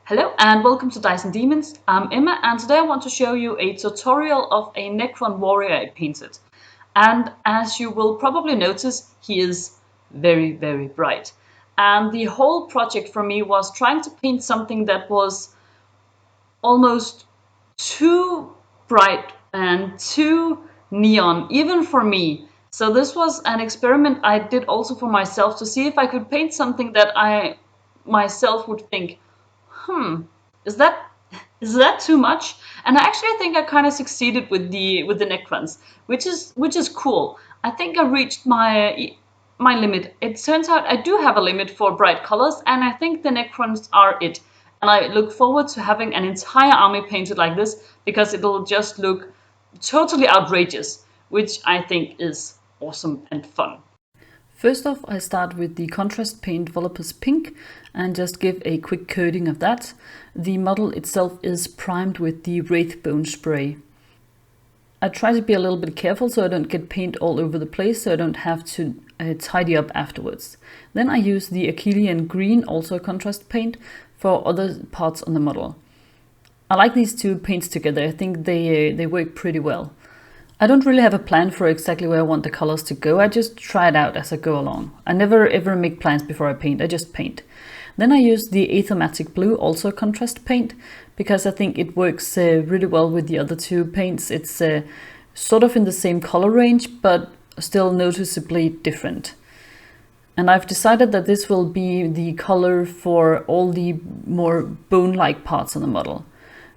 Hello and welcome to Dice and Demons. I'm Emma and today I want to show you a tutorial of a Necron warrior I painted. And as you will probably notice, he is very, very bright. And the whole project for me was trying to paint something that was almost too bright and too neon, even for me. So this was an experiment I did also for myself to see if I could paint something that I myself would think, is that too much? And I actually think I kind of succeeded with the Necrons, which is cool. I think I reached my limit. It turns out I do have a limit for bright colors, and I think the Necrons are it. And I look forward to having an entire army painted like this because it'll just look totally outrageous, which I think is awesome and fun. First off, I start with the contrast paint Volupus Pink and just give a quick coating of that. The model itself is primed with the Wraithbone spray. I try to be a little bit careful so I don't get paint all over the place, so I don't have to tidy up afterwards. Then I use the Achillean Green, also contrast paint, for other parts on the model. I like these two paints together. I think they work pretty well. I don't really have a plan for exactly where I want the colors to go. I just try it out as I go along. I never ever make plans before I paint. I just paint. Then I use the Aethermatic Blue, also contrast paint, because I think it works really well with the other two paints. It's sort of in the same color range, but still noticeably different. And I've decided that this will be the color for all the more bone-like parts on the model.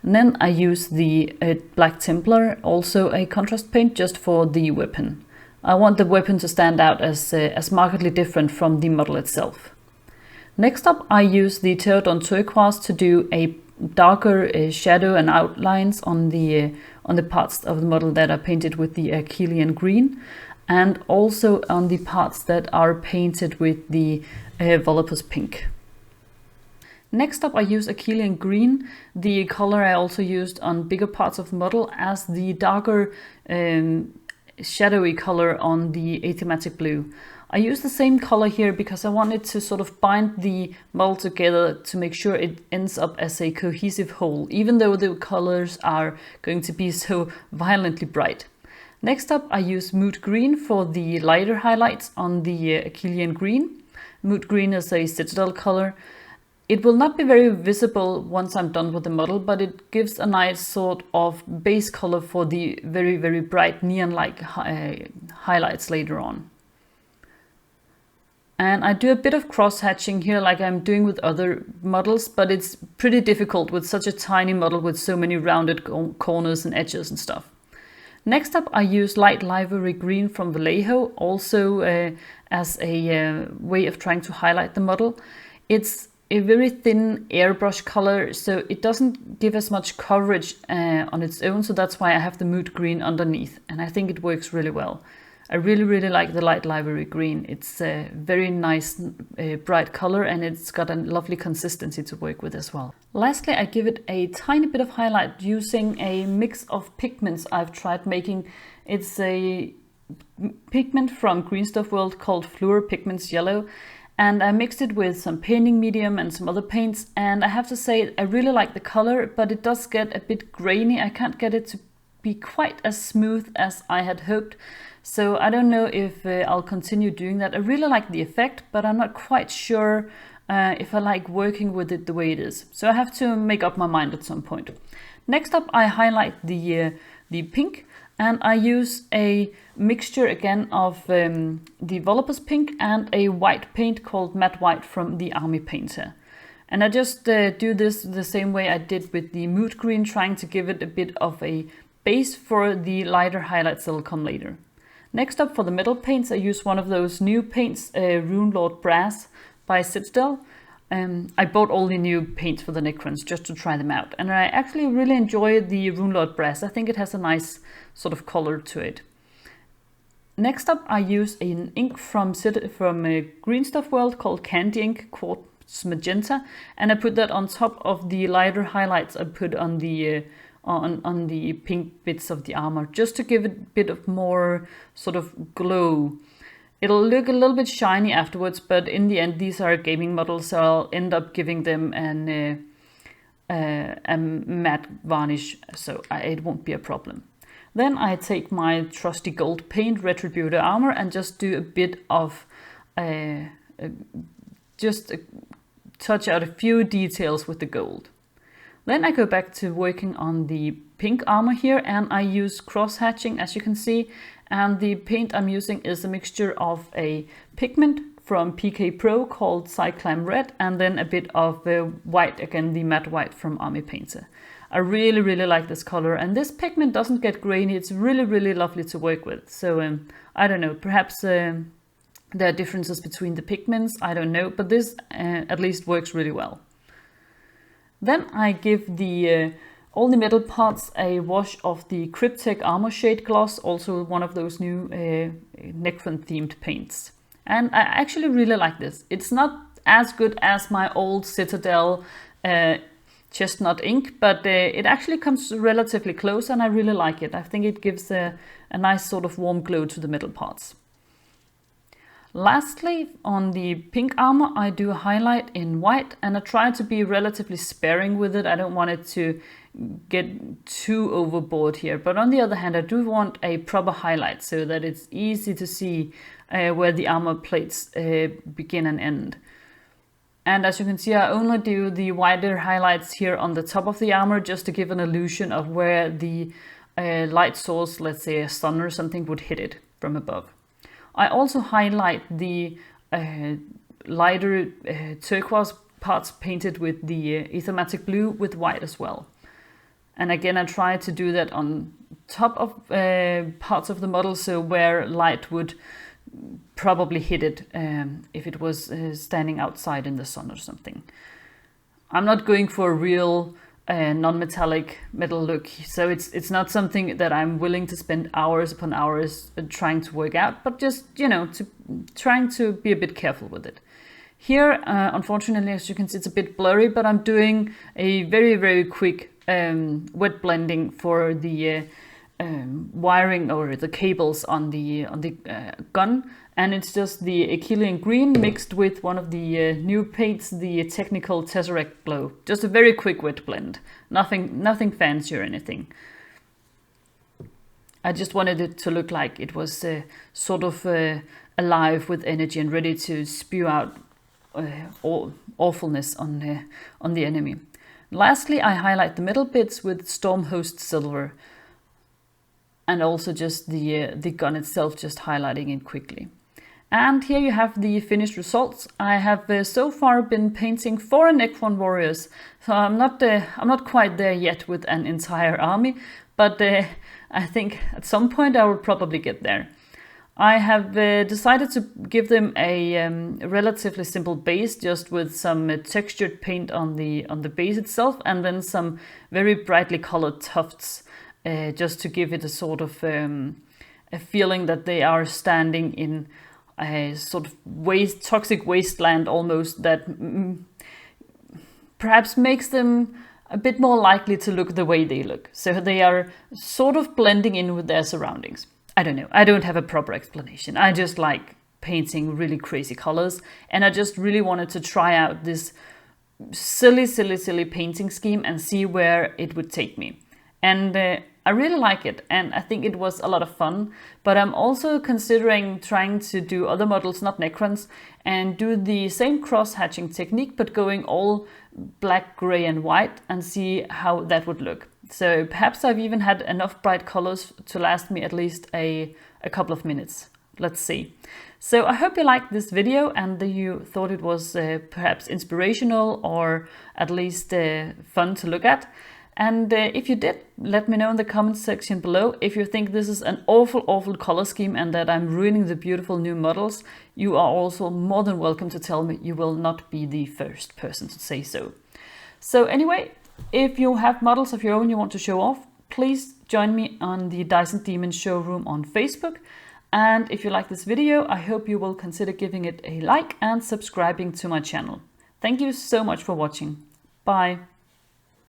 And then I use the Black Templar, also a contrast paint, just for the weapon. I want the weapon to stand out as markedly different from the model itself. Next up, I use the Terradon Turquoise to do a darker shadow and outlines on the parts of the model that are painted with the Achillean Green, and also on the parts that are painted with the Volupus Pink. Next up, I use Achillean Green, the color I also used on bigger parts of the model, as the darker shadowy color on the Aethermatic Blue. I use the same color here because I wanted to sort of bind the model together to make sure it ends up as a cohesive whole, even though the colors are going to be so violently bright. Next up, I use Mood Green for the lighter highlights on the Achillean Green. Mood Green is a citadel color. It will not be very visible once I'm done with the model, but it gives a nice sort of base color for the very, very bright neon-like highlights later on. And I do a bit of cross-hatching here like I'm doing with other models, but it's pretty difficult with such a tiny model with so many rounded corners and edges and stuff. Next up, I use Light Livery Green from Vallejo, also as a way of trying to highlight the model. It's a very thin airbrush color, so it doesn't give as much coverage on its own, so that's why I have the Mood Green underneath, and I think it works really well. I really, really like the Light Livery Green. It's a very nice, bright color, and it's got a lovely consistency to work with as well. Lastly, I give it a tiny bit of highlight using a mix of pigments I've tried making. It's a pigment from Green Stuff World called Fluor Pigments Yellow, and I mixed it with some painting medium and some other paints, and I have to say I really like the color, but it does get a bit grainy. I can't get it to be quite as smooth as I had hoped. So I don't know if I'll continue doing that. I really like the effect, but I'm not quite sure if I like working with it the way it is. So I have to make up my mind at some point. Next up, I highlight the pink, and I use a mixture again of the Volupus Pink and a white paint called Matte White from the Army Painter. And I just do this the same way I did with the Mood Green, trying to give it a bit of a base for the lighter highlights that will come later. Next up, for the metal paints, I use one of those new paints, Rune Lord Brass by Citadel. I bought all the new paints for the Necrons just to try them out, and I actually really enjoy the Rune Lord Brass. I think it has a nice sort of color to it. Next up, I use an ink from Green Stuff World called Candy Ink Quartz Magenta, and I put that on top of the lighter highlights I put on the pink bits of the armor, just to give it a bit of more sort of glow. It'll look a little bit shiny afterwards, but in the end these are gaming models, so I'll end up giving them an a matte varnish, so it won't be a problem. Then I take my trusty gold paint, Retributor Armor, and just do a bit of, just touch out a few details with the gold. Then I go back to working on the pink armor here, and I use cross-hatching, as you can see, and the paint I'm using is a mixture of a pigment from PK Pro called Cyclam Red, and then a bit of white, again the matte white from Army Painter. I really like this color, and this pigment doesn't get grainy. It's really lovely to work with. So I don't know, perhaps there are differences between the pigments, I don't know, but this at least works really well. Then I give the all the metal parts a wash of the Cryptek Armor Shade Gloss, also one of those new Necron themed paints. And I actually really like this. It's not as good as my old Citadel chestnut ink, but it actually comes relatively close, and I really like it. I think it gives a nice sort of warm glow to the metal parts. Lastly, on the pink armor, I do a highlight in white, and I try to be relatively sparing with it. I don't want it to get too overboard here, but on the other hand, I do want a proper highlight so that it's easy to see where the armor plates begin and end. And as you can see, I only do the wider highlights here on the top of the armor just to give an illusion of where the light source, let's say a sun or something, would hit it from above. I also highlight the lighter turquoise parts painted with the Aethermatic Blue with white as well. And again, I try to do that on top of parts of the model, so where light would probably hit it if it was standing outside in the sun or something. I'm not going for a real non-metallic metal look, so it's not something that I'm willing to spend hours upon hours trying to work out, but just, you know, trying to be a bit careful with it. Here, unfortunately, as you can see, it's a bit blurry, but I'm doing a very quick wet blending for the wiring or the cables on the gun, and it's just the Achillean green mixed with one of the new paints, the Technical Tesseract Glow. Just a very quick wet blend, nothing fancy or anything. I just wanted it to look like it was sort of alive with energy and ready to spew out awfulness on the enemy. Lastly, I highlight the middle bits with Stormhost Silver, and also just the gun itself, just highlighting it quickly. And here you have the finished results. I have so far been painting 4 Necron warriors, so I'm not quite there yet with an entire army, but I think at some point I will probably get there. I have decided to give them a relatively simple base, just with some textured paint on the base itself, and then some very brightly colored tufts, just to give it a sort of a feeling that they are standing in a sort of toxic wasteland almost, that perhaps makes them a bit more likely to look the way they look. So they are sort of blending in with their surroundings. I don't know, I don't have a proper explanation. I just like painting really crazy colors, and I just really wanted to try out this silly painting scheme and see where it would take me. And I really like it, and I think it was a lot of fun, but I'm also considering trying to do other models, not Necrons, and do the same cross-hatching technique, but going all black, gray and white, and see how that would look. So perhaps I've even had enough bright colors to last me at least a couple of minutes. Let's see. So I hope you liked this video and that you thought it was perhaps inspirational, or at least fun to look at. And if you did, let me know in the comments section below. If you think this is an awful color scheme and that I'm ruining the beautiful new models, you are also more than welcome to tell me. You will not be the first person to say so. So anyway, if you have models of your own you want to show off, please join me on the Dice and Demons showroom on Facebook. And if you like this video, I hope you will consider giving it a like and subscribing to my channel. Thank you so much for watching. Bye.